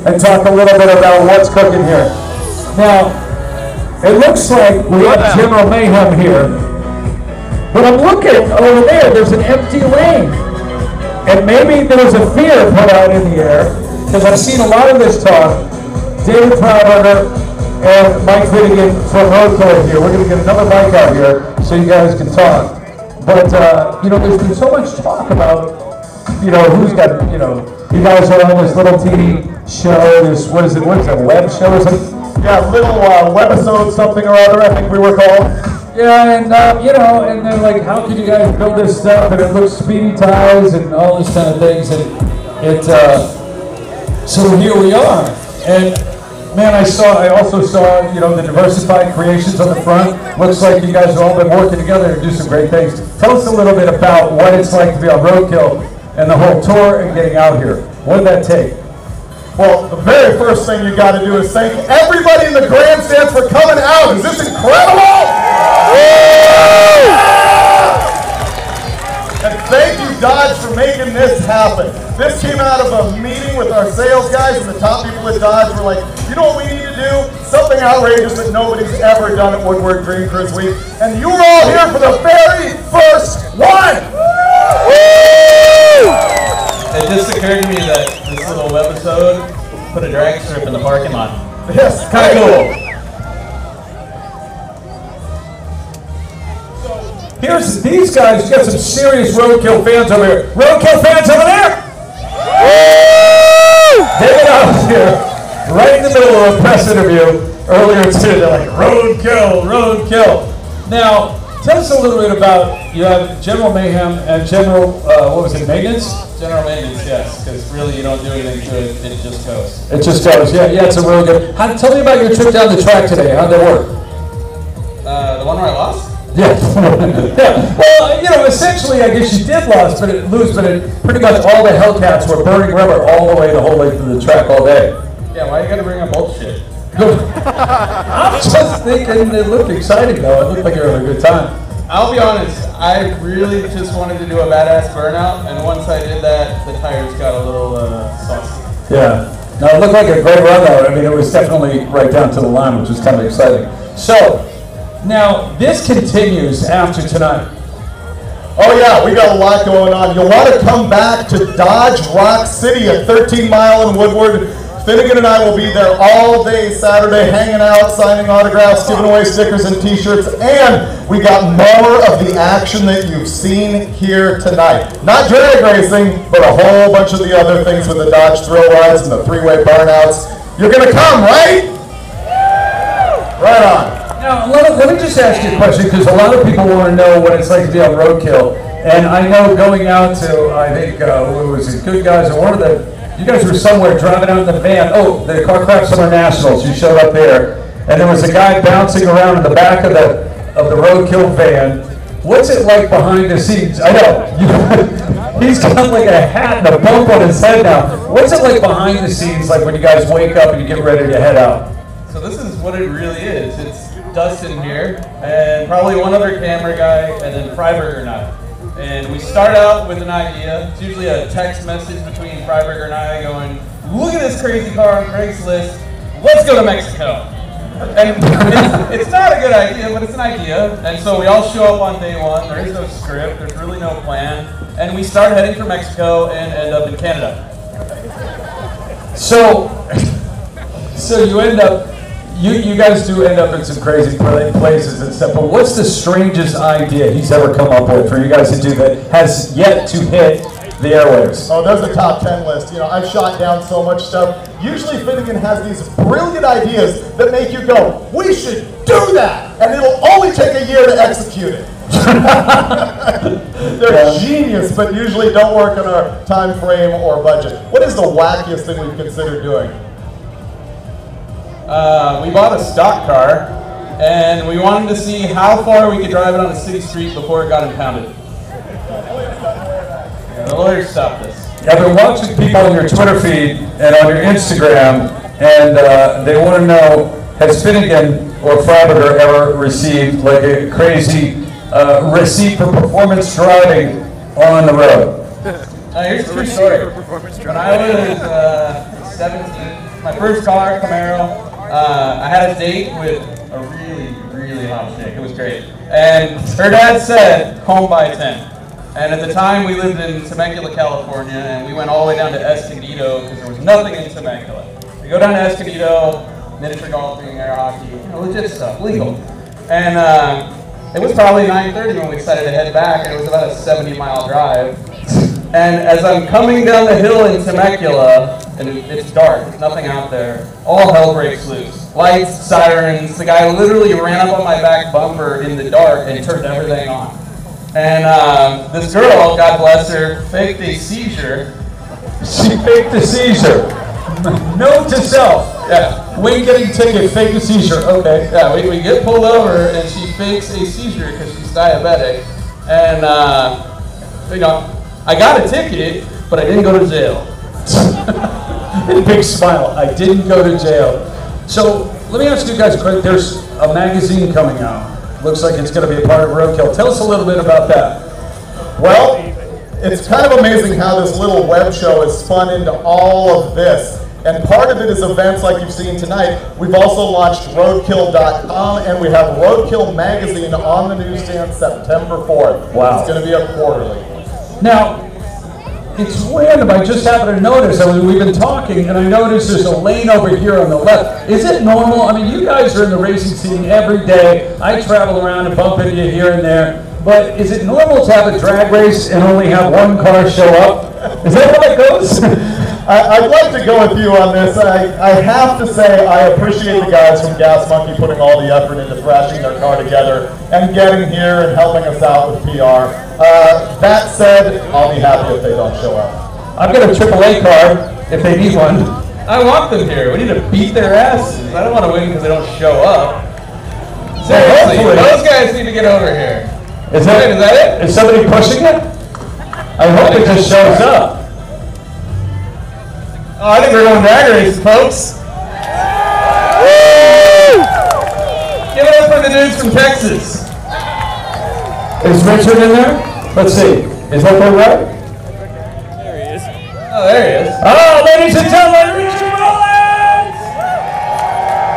and talk a little bit about what's cooking here. Now, it looks like we have General Mayhem here, but I'm looking over there, there's an empty lane. And maybe there was a fear put out in the air, because I've seen a lot of this talk. David Proudberger and Mike Finnegan from Roadkill here. We're going to get another mic out here so you guys can talk. But, you know, there's been so much talk about, you know, who's got, you know, you guys are on this little TV show, this, what is it, web show or something? Yeah, little webisode something or other, I think we were called. Yeah, and, you know, and they're like, how can you guys build this stuff? And it looks speedy ties and all this kind of things. And it, so here we are. And, man, I also saw, you know, the diversified creations on the front. Looks like you guys have all been working together to do some great things. Tell us a little bit about what it's like to be on Roadkill and the whole tour and getting out here. What did that take? Well, the very first thing you got to do is thank everybody in the grandstands for coming out. Is this incredible? And thank you, Dodge, for making this happen. This came out of a meeting with our sales guys, and the top people at Dodge were like, you know what we need to do? Something outrageous that nobody's ever done at Woodward Dream Cruise Week. And you were all here for the very first one! It just occurred to me that this little webisode put a drag strip in the parking lot. Yes, Kind of cool. Here's these guys, you got some serious Roadkill fans over here. Roadkill fans over there! David out here, right in the middle of a press interview earlier today. They're like, Roadkill, Roadkill. Now, tell us a little bit about, you have General Mayhem and General, what was it, Maintenance? General maintenance, yes, because really you don't do anything to it, it just goes. It just goes, yeah, it's a really good. Tell me about your trip down the track today. How'd that work? The one where I lost? Yeah. Yeah. Well, you know, essentially, I guess you did lose, but pretty much all the Hellcats were burning rubber all the way, the whole length of the track all day. Yeah, why you gotta bring up bullshit? I'm just thinking it looked exciting, though. It looked like you were having a good time. I'll be honest, I really just wanted to do a badass burnout, and once I did that, the tires got a little saucy. Yeah. No, it looked like a great run, though. I mean, it was definitely right down to the line, which was kind of exciting. So, now, this continues after tonight. Oh yeah, we got a lot going on. You'll want to come back to Dodge Rock City at 13 Mile in Woodward. Finnegan and I will be there all day Saturday, hanging out, signing autographs, giving away stickers and t-shirts, and we got more of the action that you've seen here tonight. Not drag racing, but a whole bunch of the other things with the Dodge thrill rides and the three-way burnouts. You're gonna come, right? Right on. Now, let me just ask you a question, because a lot of people want to know what it's like to be on Roadkill. And I know going out to, I think, what was it, Good Guys, or one of the, you guys were somewhere driving out in the van. Oh, the Car Craft Summer Nationals, you showed up there. And there was a guy bouncing around in the back of the Roadkill van. What's it like behind the scenes? I know, he's got like a hat and a bump on his head now. What's it like behind the scenes, like when you guys wake up and you get ready to head out? So this is what it really is. It's Dustin here, and probably one other camera guy, and then Freiberger and I. And we start out with an idea. It's usually a text message between Freiberger and I going, look at this crazy car on Craigslist, let's go to Mexico. And it's not a good idea, but it's an idea. And so we all show up on day one. There is no script, there's really no plan. And we start heading for Mexico and end up in Canada. So you end up, you guys do end up in some crazy places and stuff, but what's the strangest idea he's ever come up with for you guys to do that has yet to hit the airwaves? Oh, there's a top 10 list. You know, I've shot down so much stuff. Usually Finnegan has these brilliant ideas that make you go, we should do that! And it'll only take a year to execute it. They're genius, but usually don't work in our time frame or budget. What is the wackiest thing we've considered doing? We bought a stock car, and we wanted to see how far we could drive it on a city street before it got impounded. And the lawyers stopped us. I've been watching people on your Twitter feed and on your Instagram, and they want to know, has Finnegan or Freiberger ever received like a crazy receipt for performance driving on the road? Here's a true story. When I was 17. My first car, Camaro. I had a date with a really hot chick. It was great. And her dad said, home by 10. And at the time, we lived in Temecula, California, and we went all the way down to Escondido because there was nothing in Temecula. We go down to Escondido, miniature golfing, air hockey, legit stuff, legal. And it was probably 9:30 when we decided to head back, and it was about a 70-mile drive. And as I'm coming down the hill in Temecula, and it's dark, there's nothing out there, all hell breaks loose. Lights, sirens, the guy literally ran up on my back bumper in the dark and turned everything on. And this girl, God bless her, faked a seizure. She faked a seizure. Note to self. Yeah. When getting ticket, fake a seizure. Okay. Yeah, we get pulled over and she fakes a seizure because she's diabetic. And, you know, I got a ticket, but I didn't go to jail. Big smile. I didn't go to jail. So let me ask you guys a question. There's a magazine coming out. Looks like it's going to be a part of Roadkill. Tell us a little bit about that. Well, it's kind of amazing how this little web show is spun into all of this. And part of it is events like you've seen tonight. We've also launched Roadkill.com, and we have Roadkill magazine on the newsstand September 4th. Wow. It's going to be a quarterly. Now, it's random. I just happened to notice. I mean, we've been talking, and I noticed there's a lane over here on the left. Is it normal? I mean, you guys are in the racing scene every day. I travel around and bump into you here and there. But is it normal to have a drag race and only have one car show up? Is that how it goes? I'd like to go with you on this. I have to say I appreciate the guys from Gas Monkey putting all the effort into thrashing their car together and getting here and helping us out with PR. That said, I'll be happy if they don't show up. I've got a AAA car if they need one. I want them here. We need to beat their asses. I don't want to win because they don't show up. Seriously, those guys need to get over here. Is that it? Is somebody pushing it? I hope it just shows up. Oh, I think we're going drag race, folks. Woo! Give it up for the dudes from Texas. Is Richard in there? Let's see. Is that going right? There he is. Oh, there he is. Oh, ladies and gentlemen, Richard Rollins!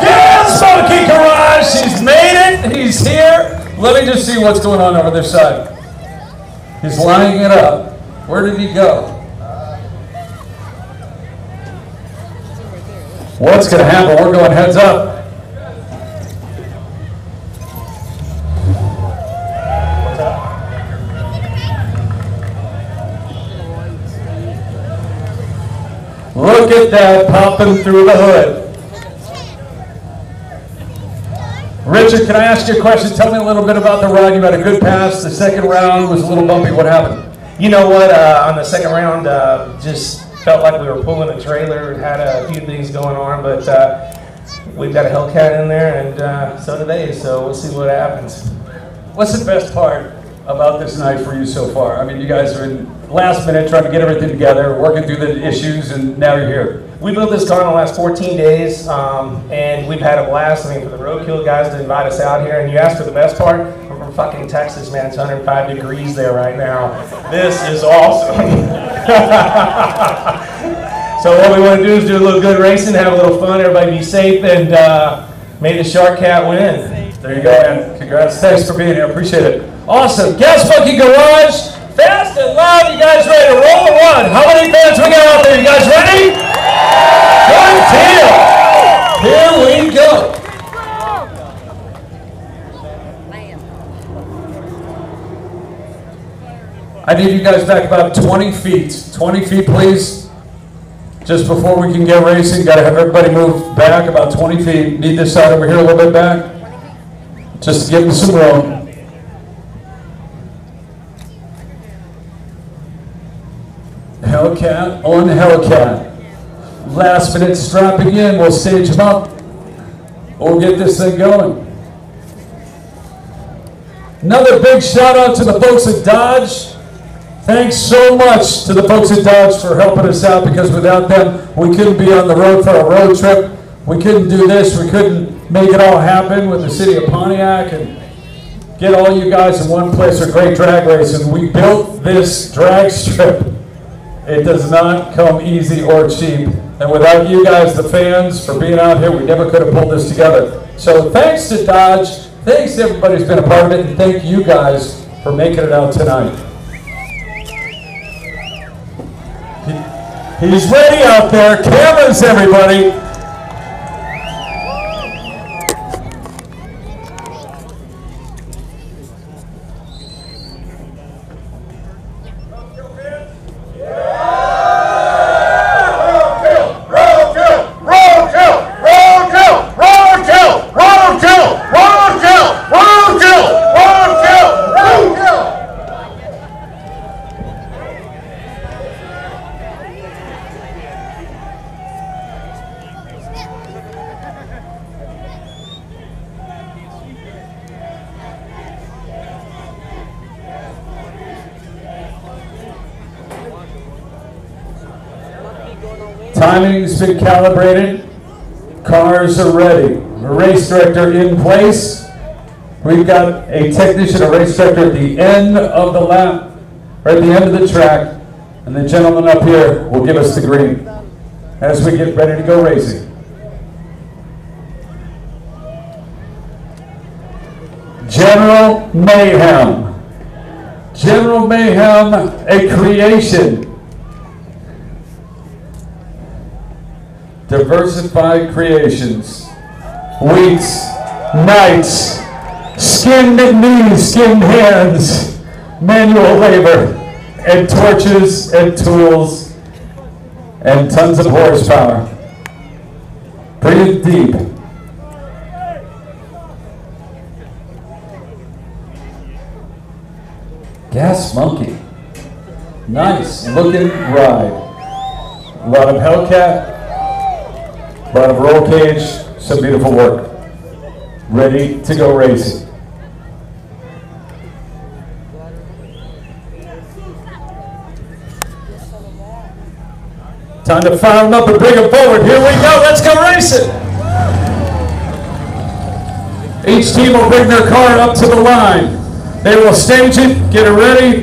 Gas Monkey Garage! He's made it. He's here. Let me just see what's going on over this side. He's lining it up. Where did he go? What's going to happen? We're going heads up. Look at that popping through the hood. Richard, can I ask you a question? Tell me a little bit about the ride. You had a good pass. The second round was a little bumpy. What happened? You know what? On the second round, just felt like we were pulling a trailer and had a few things going on, but we've got a Hellcat in there, and so do they, so we'll see what happens. What's the best part about this night for you so far? I mean, you guys are in last minute trying to get everything together, working through the issues, and now you're here. We built this car in the last 14 days, and we've had a blast. I mean, for the Roadkill guys to invite us out here, and you asked for the best part? I'm from fucking Texas, man. It's 105 degrees there right now. This is awesome. So what we want to do is do a little good racing, have a little fun, everybody be safe, and may the Shark Cat win. There you go, man. Congrats. Thanks for being here. Appreciate it. Awesome. Gas Monkey Garage. Fast and loud. You guys ready to roll or what? How many fans we got out there? You guys ready? One deal. Here we go. I need you guys back about 20 feet. 20 feet, please. Just before we can get racing, got to have everybody move back about 20 feet. Need this side over here a little bit back. Just to give them some room. Hellcat on Hellcat. Last minute strapping in. We'll stage them up. We'll get this thing going. Another big shout out to the folks at Dodge. Thanks so much to the folks at Dodge for helping us out, because without them, we couldn't be on the road for a road trip. We couldn't do this. We couldn't make it all happen with the city of Pontiac and get all you guys in one place for great drag racing. We built this drag strip. It does not come easy or cheap. And without you guys, the fans, for being out here, we never could have pulled this together. So thanks to Dodge, thanks to everybody who's been a part of it, and thank you guys for making it out tonight. He's ready out there. Cameras, everybody. Timing's been calibrated. Cars are ready. A race director in place. We've got a technician, a race director at the end of the lap, or at the end of the track, and the gentleman up here will give us the green as we get ready to go racing. General Mayhem. General Mayhem, a creation. Diversified Creations. Weeks, nights, skinned knees, skinned hands, manual labor, and torches and tools, and tons of horsepower. Breathe deep. Gas Monkey. Nice looking ride. A lot of Hellcat. A lot of roll cage, some beautiful work. Ready to go racing. Time to fire them up and bring them forward. Here we go, let's go racing. Each team will bring their car up to the line. They will stage it, get it ready.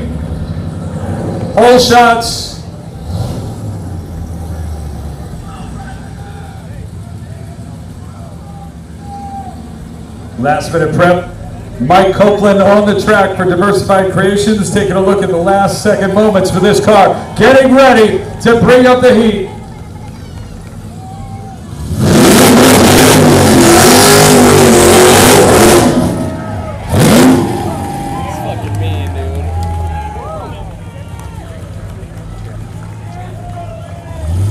Hole shots. Last minute prep. Mike Copeland on the track for Diversified Creations, taking a look at the last second moments for this car. Getting ready to bring up the heat. It's fucking mean, dude.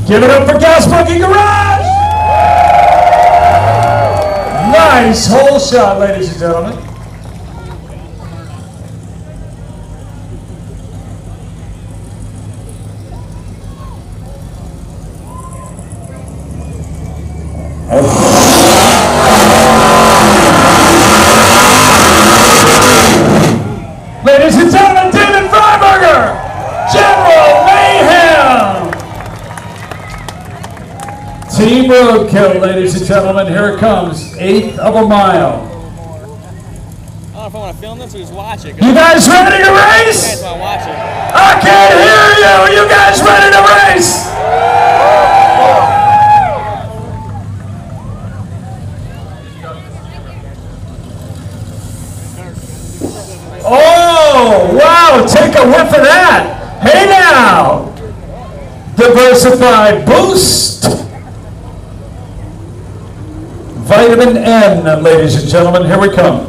Give it up for Gas Monkey Garage! Nice hole shot, ladies and gentlemen. Ladies and gentlemen, David Freiberger, General Mayhem. Team Roadkill, ladies and gentlemen, here it comes, 1/8 of a mile. I don't know if I want to film this or just watch it. You guys ready to You race? guys want to watch it. I can't hear you. You guys ready to race? Oh, wow, take a whiff of that. Hey now. Diversified Boost. Vitamin N, ladies and gentlemen, here we come.